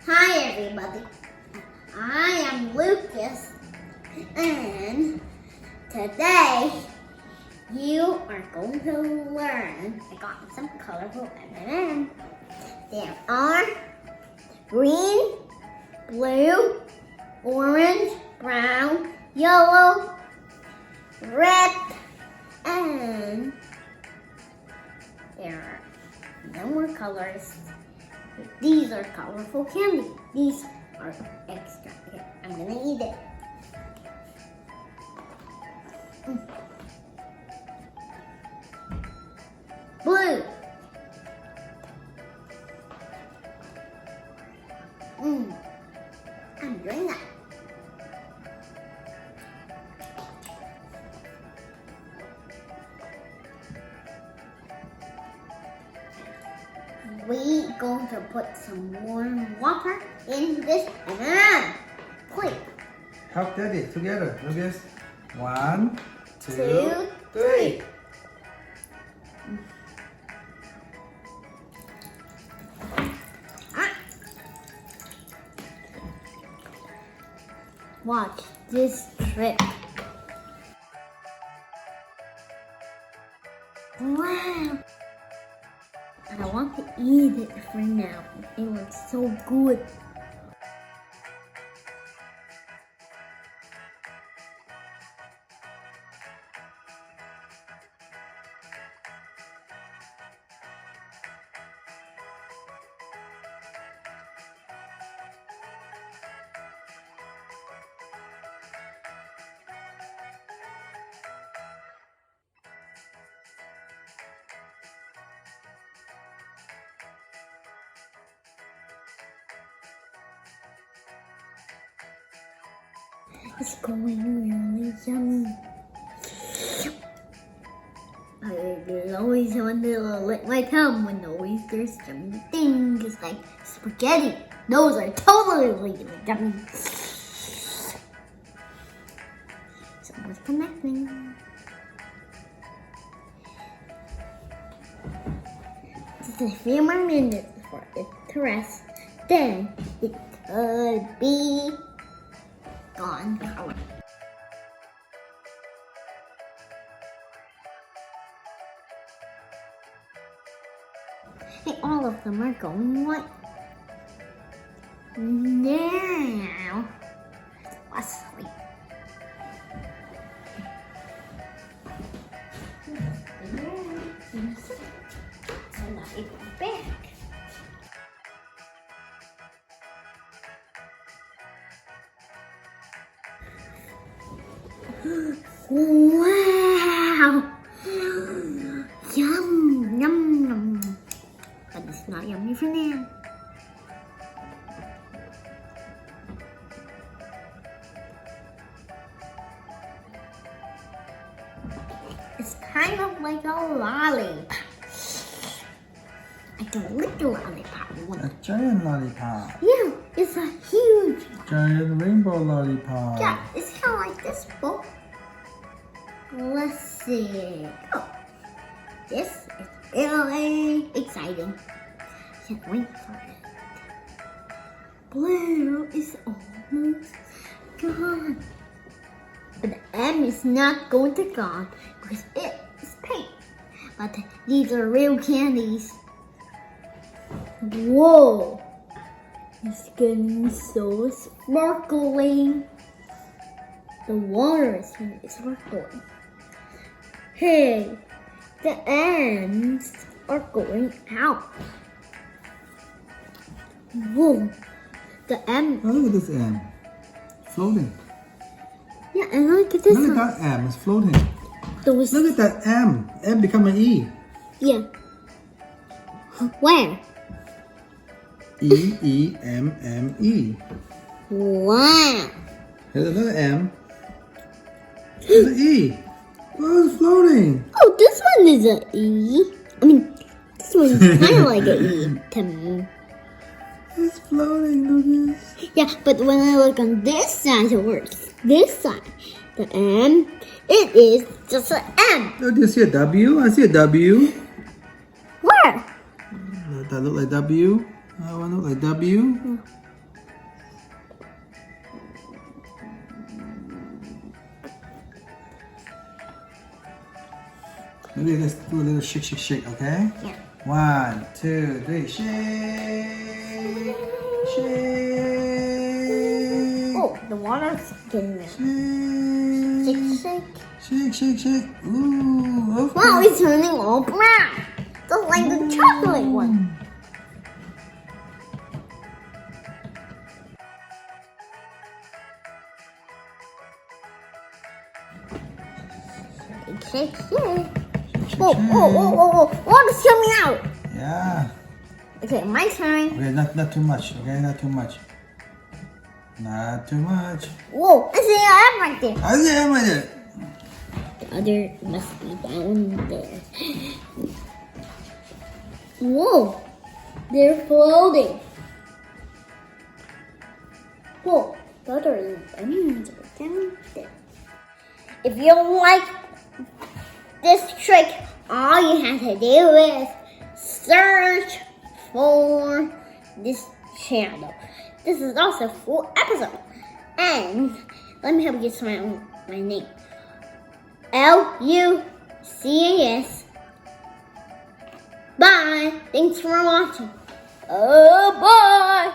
Hi everybody, I am Lucas, and today you are going to learn. I got some colorful M&M. There are green, blue, orange, brown, yellow, red, and there are no more colors. These are colorful candy. These are extra. Here, I'm gonna eat it. Blue. I'm doing that. We're going to put some warm water in this and quick. Help Daddy together. Lucas. 1, 2, 2, 3. Watch this trick. Wow! I want to eat it for now. It looks so good. It's going really yummy. I always want to lick my tongue when the oysters something is like spaghetti. Those are totally yummy. Someone's connecting. Just a few more minutes for it to rest. Then it could be gone color. Hey, all of them are going white. Now, let's sleep. So now we go back. Wow! Yum, yum, yum. But it's not yummy for now. It's kind of like a lollipop. I don't like the lollipop one. A giant lollipop. Yeah, it's a huge. Giant rainbow lollipop. Yeah, it's kind of like this book. Let's see. Oh, this is really exciting. Can't wait for it. Blue is almost gone. But the M is not going to gone because it is pink. But these are real candies. Whoa! It's getting so sparkling. The water is sparkling. Hey, the ends are going out. Whoa, the M. Oh, look at this M. Floating. Yeah, and look at this Look one. at that M. It's floating. Those, Look at that M. M become an E. yeah. Where? E, E, M, M, E. Wow. Here's another M. Here's an E. Oh, it's floating. Oh, this one is a E. I mean, this one's kind of like an E to me. It's floating, Lucas. Yeah, but when I look on this side, it works. This side, the M, it is just an M. Oh, do you see a W? I see a W. Where? That look like W. That one look like W. Maybe let's do a little shake, shake, shake, okay? Yeah. 1, 2, 3, shake, shake. Oh, the water's getting there. Shake, Shake, shake. shake, shake, shake. Ooh, okay. Wow, it's turning all brown. Just like the chocolate one. Shake, shake, shake. Whoa, whoa, whoa, whoa, whoa. Water's coming out. Yeah. Okay, my turn. Okay, not too much. Okay, not too much. Not too much. Whoa, I see I am right there. Oh yeah, right there. The other must be down there. Whoa, they're floating. Whoa, the other lemons are down there. If you like this trick, all you have to do is search for this channel. This is also full episode. And let me help you spell my name. Lucas. Bye. Thanks for watching. Oh, bye.